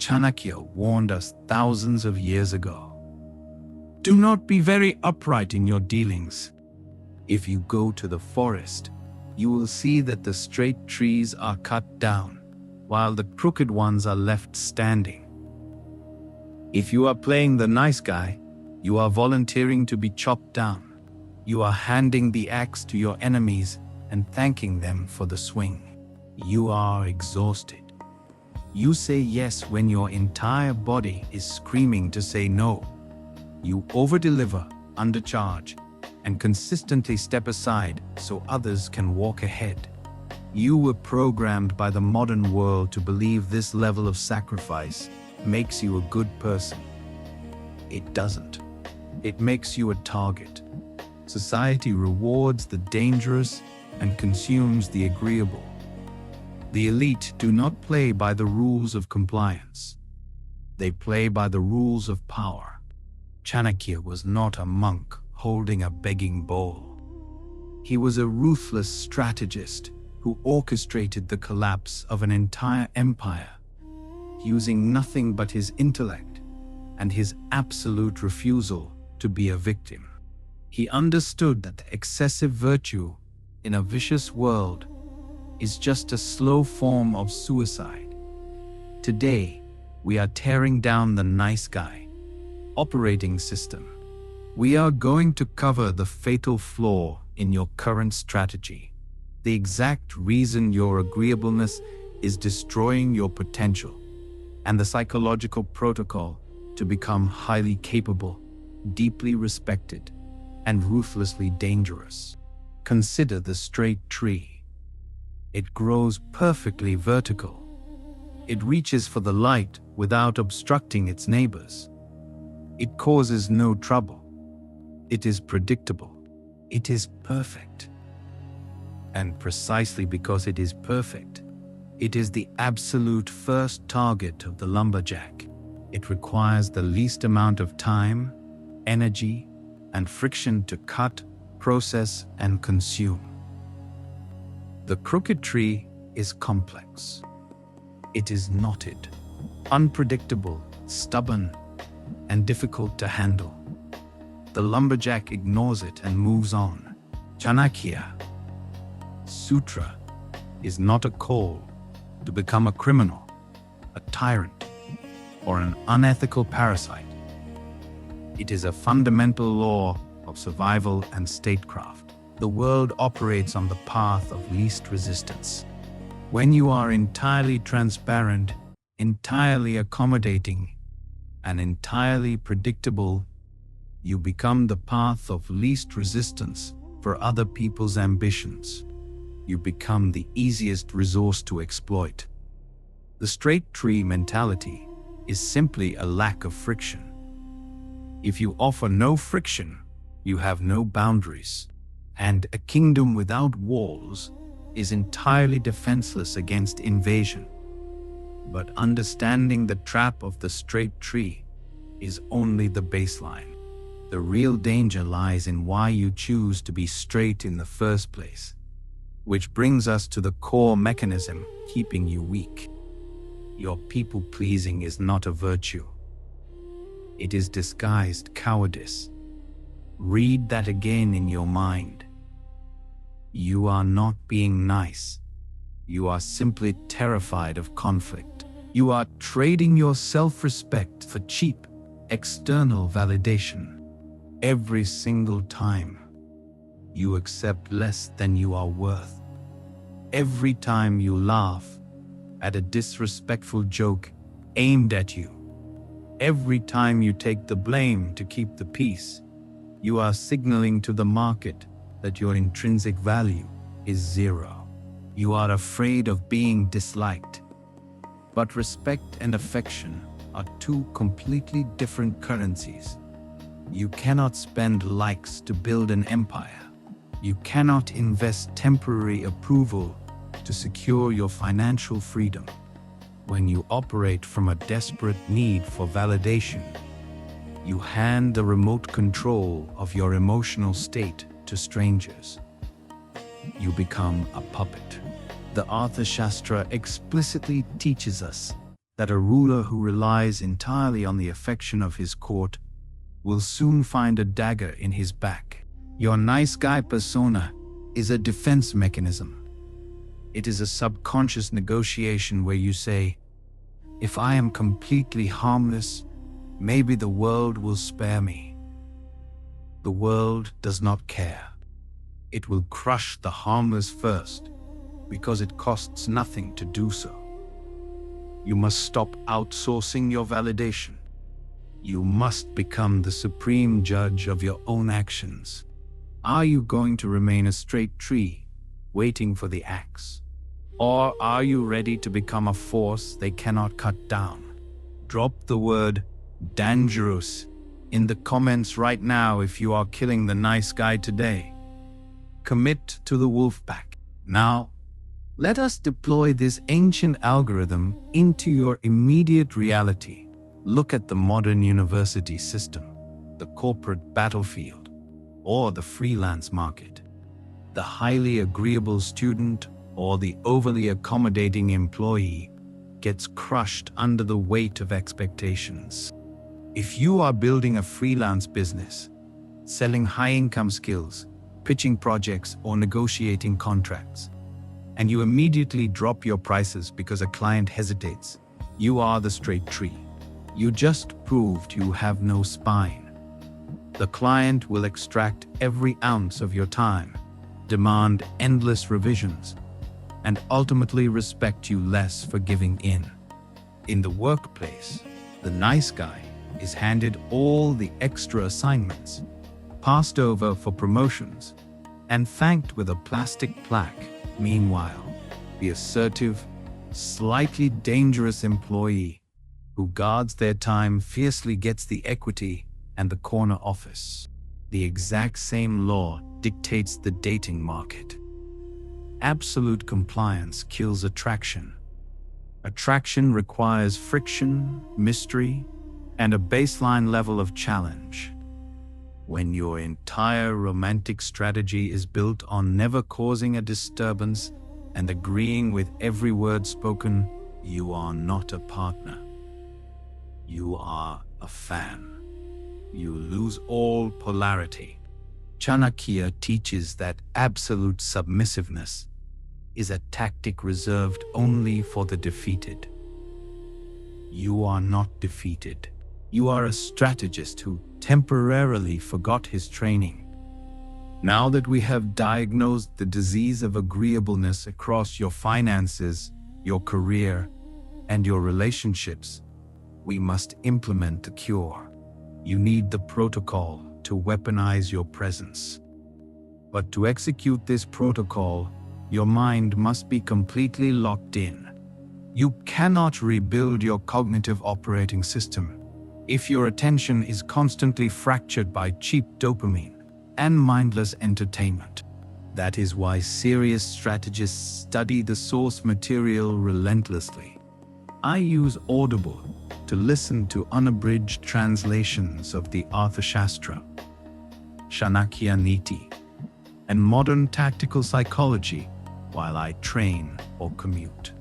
Chanakya warned us thousands of years ago. Do not be very upright in your dealings. If you go to the forest, you will see that the straight trees are cut down, while the crooked ones are left standing. If you are playing the nice guy, you are volunteering to be chopped down. You are handing the axe to your enemies and thanking them for the swing. You are exhausted. You say yes when your entire body is screaming to say no. You overdeliver, undercharge, and consistently step aside so others can walk ahead. You were programmed by the modern world to believe this level of sacrifice makes you a good person. It doesn't. It makes you a target. Society rewards the dangerous and consumes the agreeable. The elite do not play by the rules of compliance. They play by the rules of power. Chanakya was not a monk holding a begging bowl. He was a ruthless strategist who orchestrated the collapse of an entire empire, using nothing but his intellect and his absolute refusal to be a victim. He understood that excessive virtue in a vicious world is just a slow form of suicide. Today, we are tearing down the nice guy operating system. We are going to cover the fatal flaw in your current strategy, the exact reason your agreeableness is destroying your potential, and the psychological protocol to become highly capable, deeply respected, and ruthlessly dangerous. Consider the straight tree. It grows perfectly vertical. It reaches for the light without obstructing its neighbors. It causes no trouble. It is predictable. It is perfect. And precisely because it is perfect, it is the absolute first target of the lumberjack. It requires the least amount of time, energy, and friction to cut, process, and consume. The crooked tree is complex. It is knotted, unpredictable, stubborn, and difficult to handle. The lumberjack ignores it and moves on. Chanakya Sutra is not a call to become a criminal, a tyrant, or an unethical parasite. It is a fundamental law of survival and statecraft. The world operates on the path of least resistance. When you are entirely transparent, entirely accommodating, and entirely predictable, you become the path of least resistance for other people's ambitions. You become the easiest resource to exploit. The straight tree mentality is simply a lack of friction. If you offer no friction, you have no boundaries, and a kingdom without walls is entirely defenseless against invasion. But understanding the trap of the straight tree is only the baseline. The real danger lies in why you choose to be straight in the first place, which brings us to the core mechanism keeping you weak. Your people-pleasing is not a virtue. It is disguised cowardice. Read that again in your mind. You are not being nice. You are simply terrified of conflict. You are trading your self-respect for cheap, external validation. Every single time, you accept less than you are worth. Every time you laugh at a disrespectful joke aimed at you, every time you take the blame to keep the peace, you are signaling to the market that your intrinsic value is zero. You are afraid of being disliked. But respect and affection are two completely different currencies. You cannot spend likes to build an empire. You cannot invest temporary approval to secure your financial freedom. When you operate from a desperate need for validation, you hand the remote control of your emotional state to strangers. You become a puppet. The Arthashastra explicitly teaches us that a ruler who relies entirely on the affection of his court will soon find a dagger in his back. Your nice guy persona is a defense mechanism. It is a subconscious negotiation where you say, if I am completely harmless, maybe the world will spare me. The world does not care. It will crush the harmless first, because it costs nothing to do so. You must stop outsourcing your validation. You must become the supreme judge of your own actions. Are you going to remain a straight tree, waiting for the axe? Or are you ready to become a force they cannot cut down? Drop the word dangerous in the comments right now if you are killing the nice guy today. Commit to the wolf pack. Now, let us deploy this ancient algorithm into your immediate reality. Look at the modern university system, the corporate battlefield, or the freelance market. The highly agreeable student or the overly accommodating employee gets crushed under the weight of expectations. If you are building a freelance business, selling high-income skills, pitching projects, or negotiating contracts, and you immediately drop your prices because a client hesitates, you are the straight tree. You just proved you have no spine. The client will extract every ounce of your time, demand endless revisions, and ultimately respect you less for giving in. In the workplace, the nice guy is handed all the extra assignments, passed over for promotions, and thanked with a plastic plaque. Meanwhile, the assertive, slightly dangerous employee who guards their time fiercely gets the equity and the corner office. The exact same law dictates the dating market. Absolute compliance kills attraction. Attraction requires friction, mystery, and a baseline level of challenge. When your entire romantic strategy is built on never causing a disturbance and agreeing with every word spoken, you are not a partner. You are a fan. You lose all polarity. Chanakya teaches that absolute submissiveness is a tactic reserved only for the defeated. You are not defeated. You are a strategist who temporarily forgot his training. Now that we have diagnosed the disease of agreeableness across your finances, your career, and your relationships, we must implement the cure. You need the protocol to weaponize your presence. But to execute this protocol, your mind must be completely locked in. You cannot rebuild your cognitive operating system if your attention is constantly fractured by cheap dopamine and mindless entertainment. That is why serious strategists study the source material relentlessly. I use Audible to listen to unabridged translations of the Arthashastra, Chanakya Niti, and modern tactical psychology while I train or commute.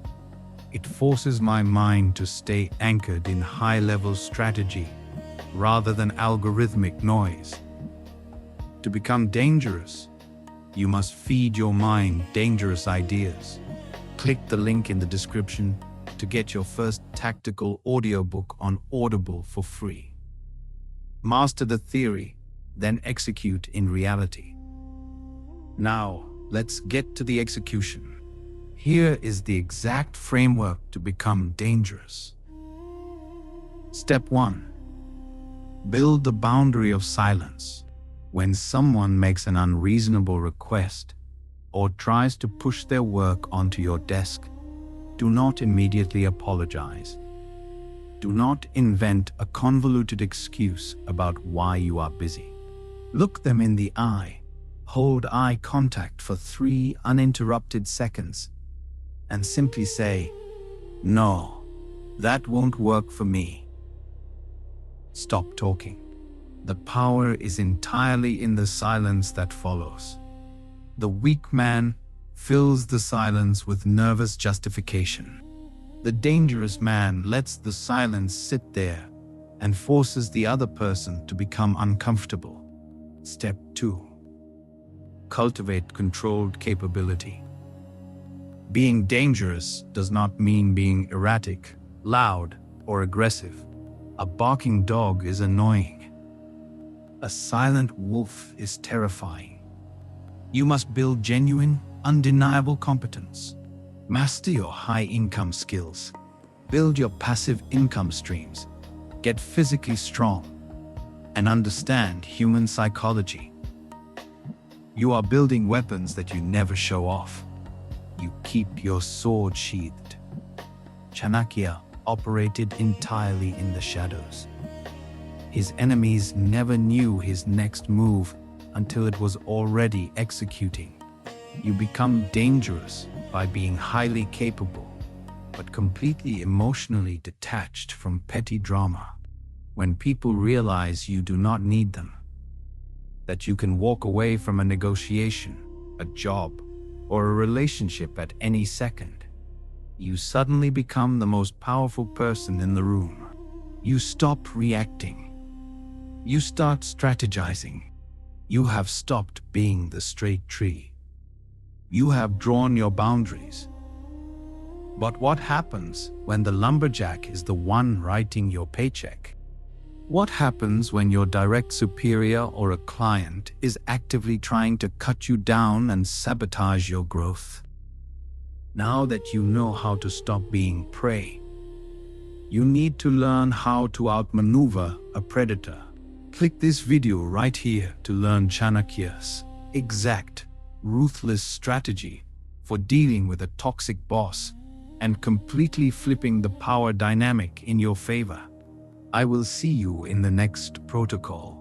It forces my mind to stay anchored in high-level strategy rather than algorithmic noise. To become dangerous, you must feed your mind dangerous ideas. Click the link in the description to get your first tactical audiobook on Audible for free. Master the theory, then execute in reality. Now, let's get to the execution. Here is the exact framework to become dangerous. Step 1. Build the boundary of silence. When someone makes an unreasonable request or tries to push their work onto your desk, do not immediately apologize. Do not invent a convoluted excuse about why you are busy. Look them in the eye, hold eye contact for 3 uninterrupted seconds, and simply say, "No, that won't work for me." Stop talking. The power is entirely in the silence that follows. The weak man fills the silence with nervous justification. The dangerous man lets the silence sit there and forces the other person to become uncomfortable. Step 2. Cultivate controlled capability. Being dangerous does not mean being erratic, loud, or aggressive. A barking dog is annoying. A silent wolf is terrifying. You must build genuine, undeniable competence. Master your high-income skills. Build your passive income streams. Get physically strong. And understand human psychology. You are building weapons that you never show off. You keep your sword sheathed. Chanakya operated entirely in the shadows. His enemies never knew his next move until it was already executing. You become dangerous by being highly capable, but completely emotionally detached from petty drama. When people realize you do not need them, that you can walk away from a negotiation, a job, or a relationship at any second, you suddenly become the most powerful person in the room. You stop reacting. You start strategizing. You have stopped being the straight tree. You have drawn your boundaries. But what happens when the lumberjack is the one writing your paycheck? What happens when your direct superior or a client is actively trying to cut you down and sabotage your growth? Now that you know how to stop being prey, you need to learn how to outmaneuver a predator. Click this video right here to learn Chanakya's exact, ruthless strategy for dealing with a toxic boss and completely flipping the power dynamic in your favor. I will see you in the next protocol.